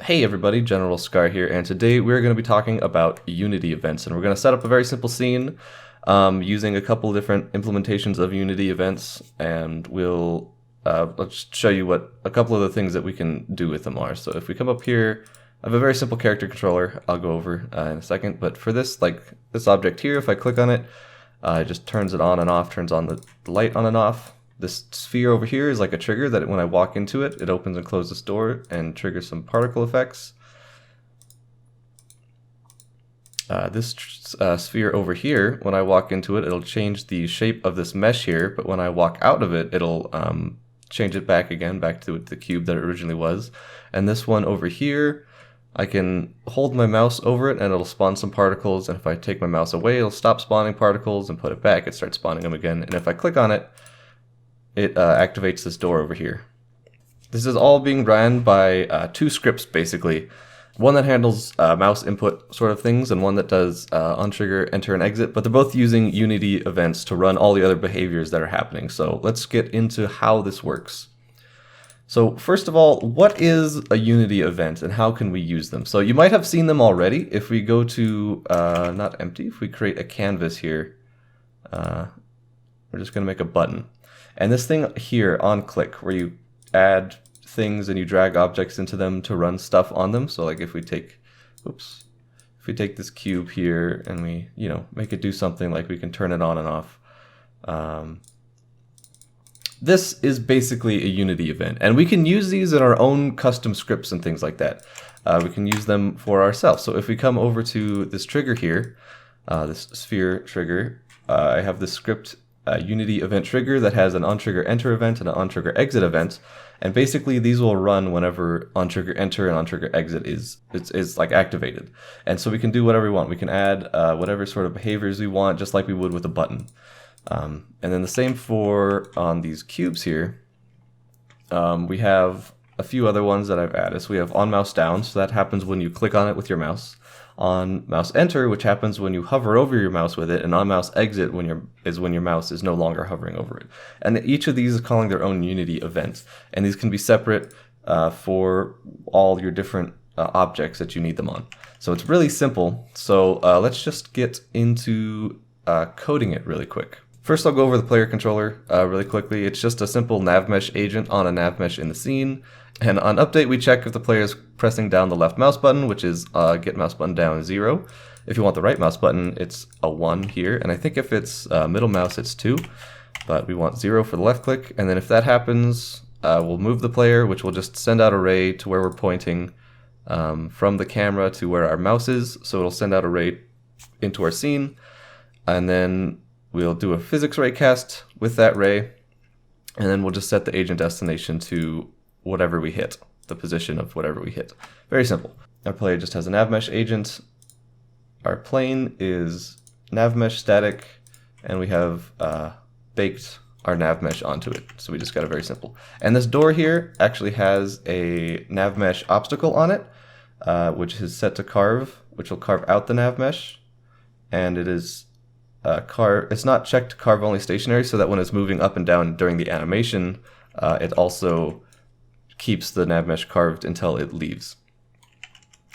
Hey everybody, General Scar here, and today we're going to be talking about Unity events, and we're going to set up a very simple scene using a couple different implementations of Unity events, and let's show you what a couple of the things that we can do with them are. So if we come up here, I have a very simple character controller I'll go over in a second, but for this, like this object here, if I click on it, it just turns it on and off, turns on the light on and off. This sphere over here is like a trigger that when I walk into it, it opens and closes the door and triggers some particle effects. This sphere over here, when I walk into it, it'll change the shape of this mesh here, but when I walk out of it, it'll change it back again, back to the cube that it originally was. And this one over here, I can hold my mouse over it and it'll spawn some particles, and if I take my mouse away, it'll stop spawning particles, and put it back, it starts spawning them again. And if I click on it, it activates this door over here. This is all being ran by two scripts, basically. One that handles mouse input sort of things, and one that does untrigger, enter, and exit, but they're both using Unity events to run all the other behaviors that are happening. So let's get into how this works. So first of all, what is a Unity event and how can we use them? So you might have seen them already. If we go to, not empty, if we create a canvas here, we're just going to make a button. And this thing here, on click, where you add things and you drag objects into them to run stuff on them. So like if we take, if we take this cube here and we, make it do something, like we can turn it on and off. This is basically a Unity event, and we can use these in our own custom scripts and things like that. We can use them for ourselves. So if we come over to this trigger here, this sphere trigger, I have this script Unity event trigger that has an onTrigger enter event and an onTrigger exit event, and basically these will run whenever onTrigger enter and onTrigger exit is like activated. And so we can do whatever we want. We can add whatever sort of behaviors we want, just like we would with a button. And then the same for on these cubes here. We have a few other ones that I've added. So we have on mouse down, so that happens when you click on it with your mouse. On mouse enter, which happens when you hover over your mouse with it, and on mouse exit when your mouse is no longer hovering over it. And each of these is calling their own Unity event, and these can be separate for all your different objects that you need them on. So it's really simple. So let's just get into coding it really quick. First, I'll go over the player controller really quickly. It's just a simple nav mesh agent on a nav mesh in the scene. And on update, we check if the player is pressing down the left mouse button, which is get mouse button down 0. If you want the right mouse button, it's a 1 here. And I think if it's middle mouse, it's 2. But we want 0 for the left click. And then if that happens, we'll move the player, which will just send out a ray to where we're pointing from the camera to where our mouse is. So it'll send out a ray into our scene. And then we'll do a physics ray cast with that ray. And then we'll just set the agent destination to whatever we hit, the position of whatever we hit. Very simple. Our player just has a nav mesh agent. Our plane is nav mesh static, and we have baked our nav mesh onto it. So we just got it very simple. And this door here actually has a nav mesh obstacle on it, which is set to carve, which will carve out the nav mesh. And it is it's not checked to carve only stationary, so that when it's moving up and down during the animation, it also keeps the nav mesh carved until it leaves.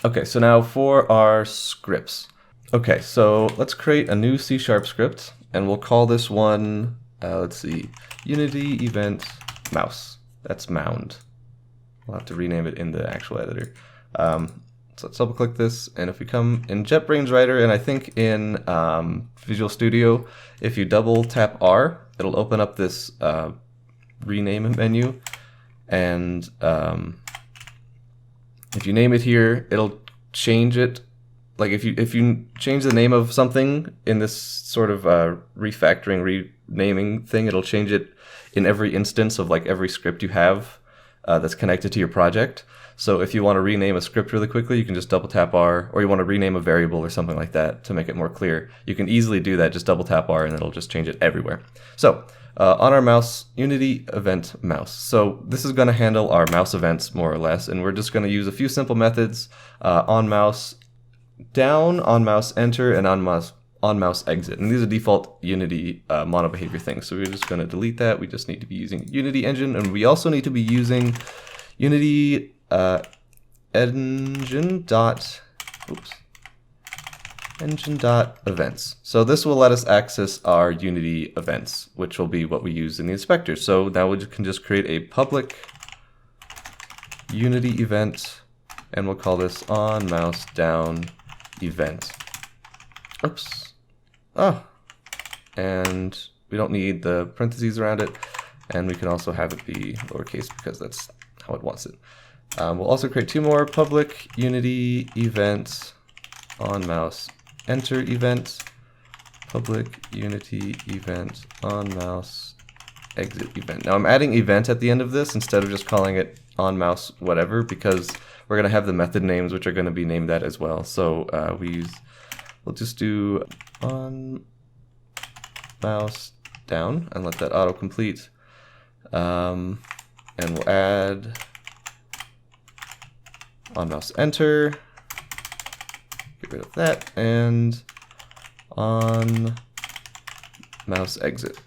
Okay, so now for our scripts. Okay, so let's create a new C# script, and we'll call this one, let's see, Unity event mouse. That's mound. We'll have to rename it in the actual editor. So let's double click this, and if we come in JetBrains Writer, and I think in Visual Studio, if you double tap R, it'll open up this rename menu. And if you name it here, it'll change it. Like if you change the name of something in this sort of refactoring, renaming thing, it'll change it in every instance of like every script you have that's connected to your project. So if you want to rename a script really quickly, you can just double tap R, or you want to rename a variable or something like that to make it more clear. You can easily do that, just double tap R and it'll just change it everywhere. So on our mouse, Unity event mouse. So this is going to handle our mouse events more or less, and we're just going to use a few simple methods, on mouse down, on mouse enter, and on mouse exit. And these are default Unity mono behavior things. So we're just going to delete that. We just need to be using Unity engine, and we also need to be using Unity engine.events. So this will let us access our Unity events, which will be what we use in the inspector. So now we can just create a public Unity event, and we'll call this on mouse down event. Oops. Oh, and we don't need the parentheses around it, and we can also have it be lowercase because that's how it wants it. We'll also create two more public Unity events on mouse enter event, public Unity event on mouse exit event. Now I'm adding event at the end of this instead of just calling it on mouse whatever, because we're going to have the method names which are going to be named that as well. So we'll just do on mouse down and let that autocomplete, and we'll add on mouse enter, get rid of that, and on mouse exit,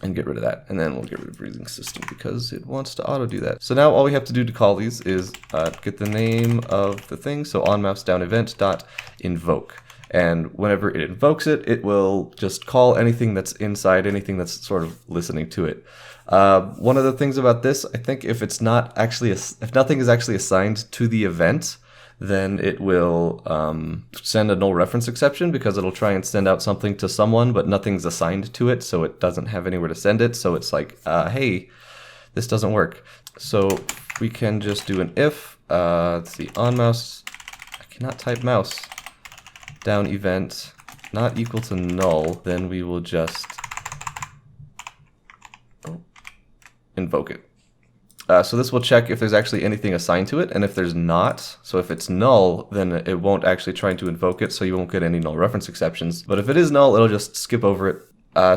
and get rid of that, and then we'll get rid of breathing system because it wants to auto do that. So now all we have to do to call these is get the name of the thing, so on mouse down event dot invoke, and whenever it invokes it, it will just call anything that's inside, anything that's sort of listening to it. One of the things about this, I think if it's not actually if nothing is actually assigned to the event, then it will send a null reference exception, because it'll try and send out something to someone, but nothing's assigned to it, so it doesn't have anywhere to send it. So it's like, hey, this doesn't work. So we can just do an if, let's see, on mouse, I cannot type mouse, down event, not equal to null, then we will just invoke it. So this will check if there's actually anything assigned to it, and if there's not, so if it's null, then it won't actually try to invoke it, so you won't get any null reference exceptions. But if it is null, it'll just skip over it.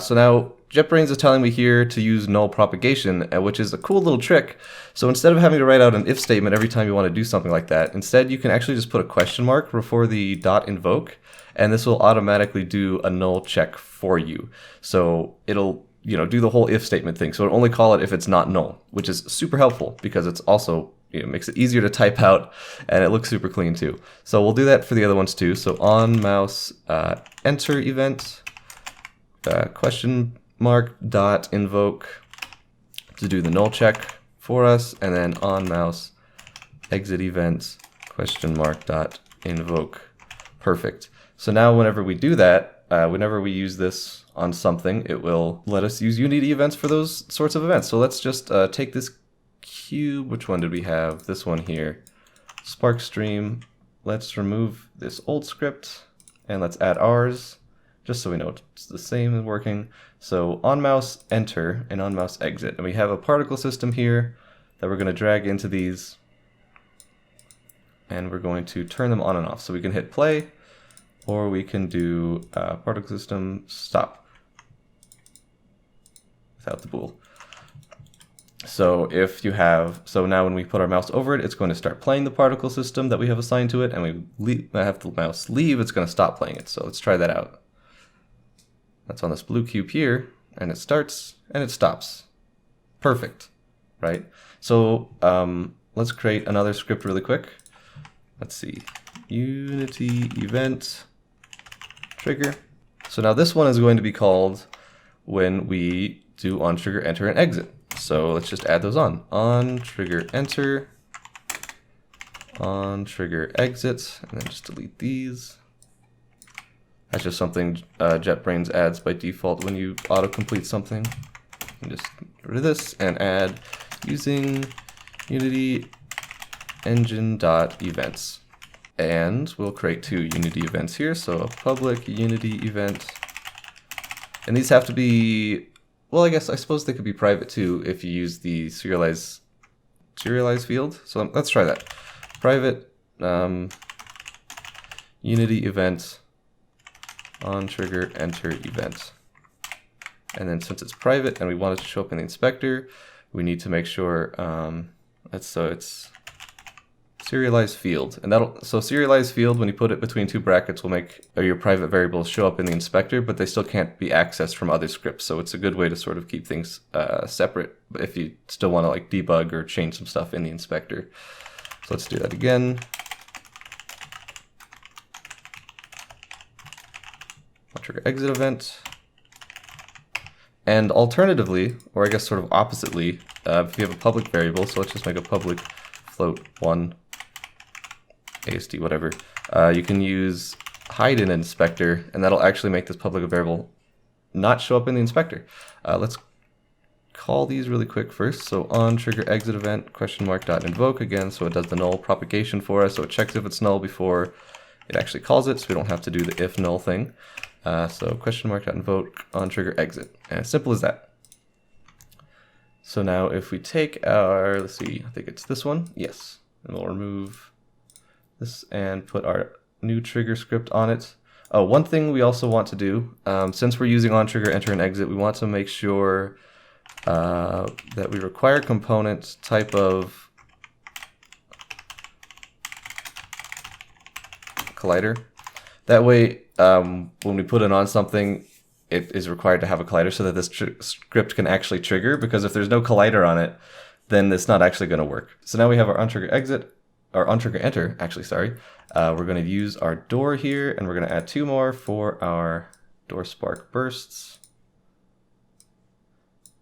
So now JetBrains is telling me here to use null propagation, which is a cool little trick. So instead of having to write out an if statement every time you want to do something like that, instead you can actually just put a question mark before the dot invoke, and this will automatically do a null check for you. So it'll do the whole if statement thing. So it'll only call it if it's not null, which is super helpful because it's also, makes it easier to type out, and it looks super clean too. So we'll do that for the other ones too. So on mouse enter event, question mark dot invoke to do the null check for us, and then on mouse exit event question mark dot invoke. Perfect. So now whenever we do that, whenever we use this on something, it will let us use Unity events for those sorts of events. So let's just take this cube. Which one did we have? This one here. Spark stream. Let's remove this old script and let's add ours, just so we know it's the same and working. So on mouse enter and on mouse exit. And we have a particle system here that we're going to drag into these, and we're going to turn them on and off. So we can hit play, or we can do particle system stop without the bool. So if you have, so now when we put our mouse over it, it's going to start playing the particle system that we have assigned to it, and we have the mouse leave, it's going to stop playing it. So let's try that out. That's on this blue cube here, and it starts and it stops. Perfect, right? So let's create another script really quick. Let's see, Unity event trigger. So now this one is going to be called when we do on trigger enter and exit. So let's just add those on trigger enter, on trigger exit, and then just delete these. That's just something JetBrains adds by default when you autocomplete something. And just get rid of this and add using Unity engine.events. And we'll create two Unity events here. So a public Unity event. And these have to be, well, I suppose they could be private too if you use the serialize field. So let's try that. Private Unity event on trigger enter event. And then since it's private and we want it to show up in the inspector, we need to make sure it's serialize field. And so serialize field, when you put it between two brackets, will make your private variables show up in the inspector, but they still can't be accessed from other scripts. So it's a good way to sort of keep things separate if you still want to like debug or change some stuff in the inspector. So let's do that again. I'll trigger exit event. And alternatively, or I guess sort of oppositely, if you have a public variable, so let's just make a public float 1 ASD, whatever, you can use hide in inspector, and that'll actually make this public variable not show up in the inspector. Let's call these really quick first. So on trigger exit event question mark dot invoke again, so it does the null propagation for us, so it checks if it's null before it actually calls it, so we don't have to do the if null thing. So question mark dot invoke on trigger exit, and as simple as that. So now if we take our, let's see, I think it's this one, yes, and we'll remove this and put our new trigger script on it. Oh, one thing we also want to do, since we're using on trigger enter and exit, we want to make sure that we require component type of collider. That way, when we put it on something, it is required to have a collider so that this script can actually trigger, because if there's no collider on it, then it's not actually going to work. So now we have our on trigger exit, or on trigger enter, actually, sorry. We're going to use our door here, and we're going to add 2 more for our door spark bursts.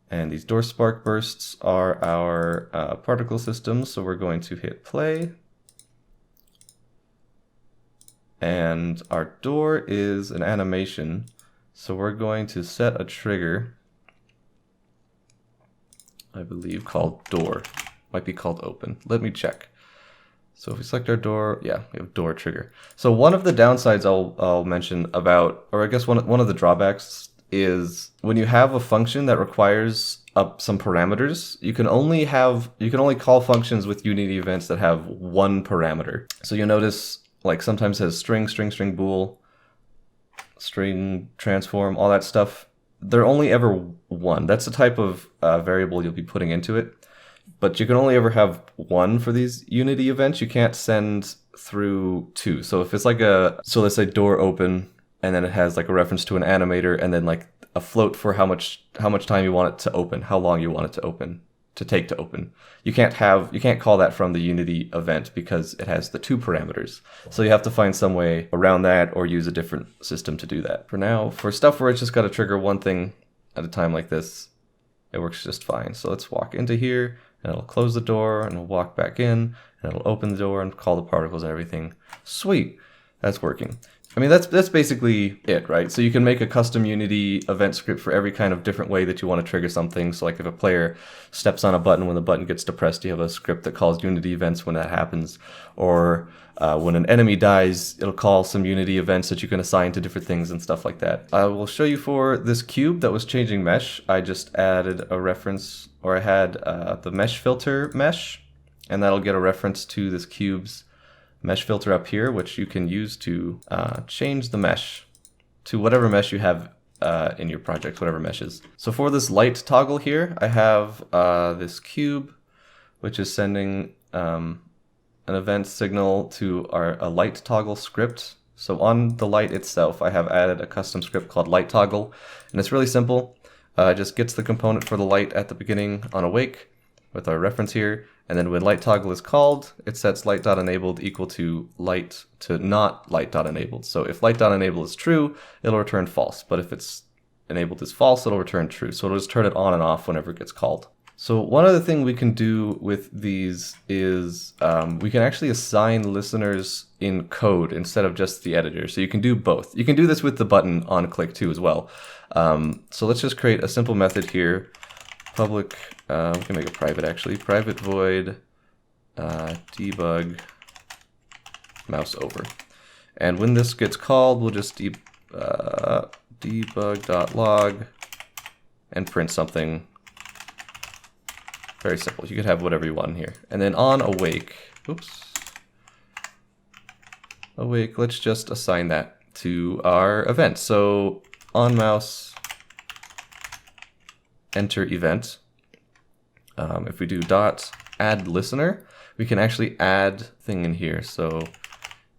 And these door spark bursts are our particle systems, so we're going to hit play. And our door is an animation, so we're going to set a trigger, I believe, called door. Might be called open. Let me check. So if we select our door, yeah, we have door trigger. So one of the downsides I'll mention about, or I guess one of the drawbacks is when you have a function that requires some parameters, you can only call functions with Unity events that have one parameter. So you'll notice, like, sometimes it has string, bool, string, transform, all that stuff. They're only ever one. That's the type of variable you'll be putting into it. But you can only ever have one for these Unity events. You can't send through 2. So if it's like so let's say door open, and then it has like a reference to an animator, and then like a float for how much time you want it to open, how long you want it to take to open. You can't call that from the Unity event because it has the 2 parameters. So you have to find some way around that or use a different system to do that. For now, for stuff where it's just got to trigger one thing at a time like this, it works just fine. So let's walk into here, and it'll close the door, and we'll walk back in, and it'll open the door and call the particles and everything. Sweet, that's working. I mean, that's basically it, right? So you can make a custom Unity event script for every kind of different way that you want to trigger something. So like if a player steps on a button, when the button gets depressed, you have a script that calls Unity events when that happens. Or when an enemy dies, it'll call some Unity events that you can assign to different things and stuff like that. I will show you for this cube that was changing mesh. I just added a reference, or I had the mesh filter mesh, and that'll get a reference to this cube's mesh filter up here, which you can use to change the mesh to whatever mesh you have in your project, whatever meshes. So for this light toggle here, I have this cube, which is sending an event signal to a light toggle script. So on the light itself, I have added a custom script called light toggle, and it's really simple. It just gets the component for the light at the beginning on awake with our reference here. And then when light toggle is called, it sets light.enabled equal to light to not light.enabled. So if light.enabled is true, it'll return false. But if it's enabled is false, it'll return true. So it'll just turn it on and off whenever it gets called. So one other thing we can do with these is we can actually assign listeners in code instead of just the editor. So you can do both. You can do this with the button on click too as well. So let's just create a simple method here. Public, we can make it private actually, private void debug mouse over. And when this gets called, we'll just debug.log and print something very simple. You could have whatever you want in here. And then on awake, awake, let's just assign that to our event. So on mouse enter event. If we do dot add listener, we can actually add thing in here. So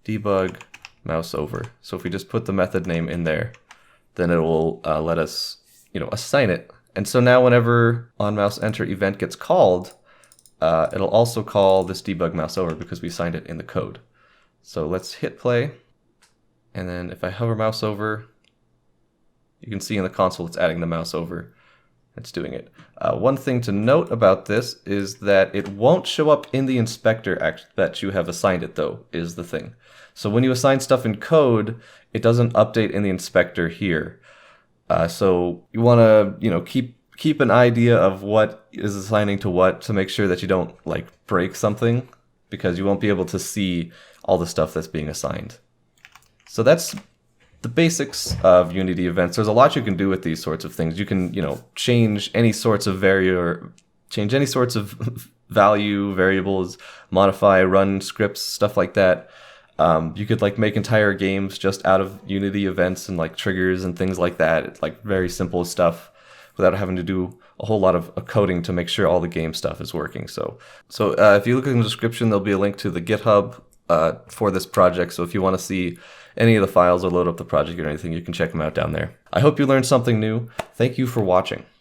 debug mouse over. So if we just put the method name in there, then it will let us, assign it. And so now whenever on mouse enter event gets called, it'll also call this debug mouse over because we signed it in the code. So let's hit play. And then if I hover mouse over, you can see in the console it's adding the mouse over. It's doing it. One thing to note about this is that it won't show up in the inspector that you have assigned it, though, is the thing. So when you assign stuff in code, it doesn't update in the inspector here. So you want to, keep an idea of what is assigning to what to make sure that you don't break something, because you won't be able to see all the stuff that's being assigned. So that's the basics of Unity events. There's a lot you can do with these sorts of things. You can, change any sorts of change any sorts of value, variables, modify, run scripts, stuff like that. You could make entire games just out of Unity events and triggers and things like that. It's very simple stuff without having to do a whole lot of coding to make sure all the game stuff is working. So if you look in the description, there'll be a link to the GitHub for this project. So if you want to see any of the files or load up the project or anything, you can check them out down there. I hope you learned something new. Thank you for watching.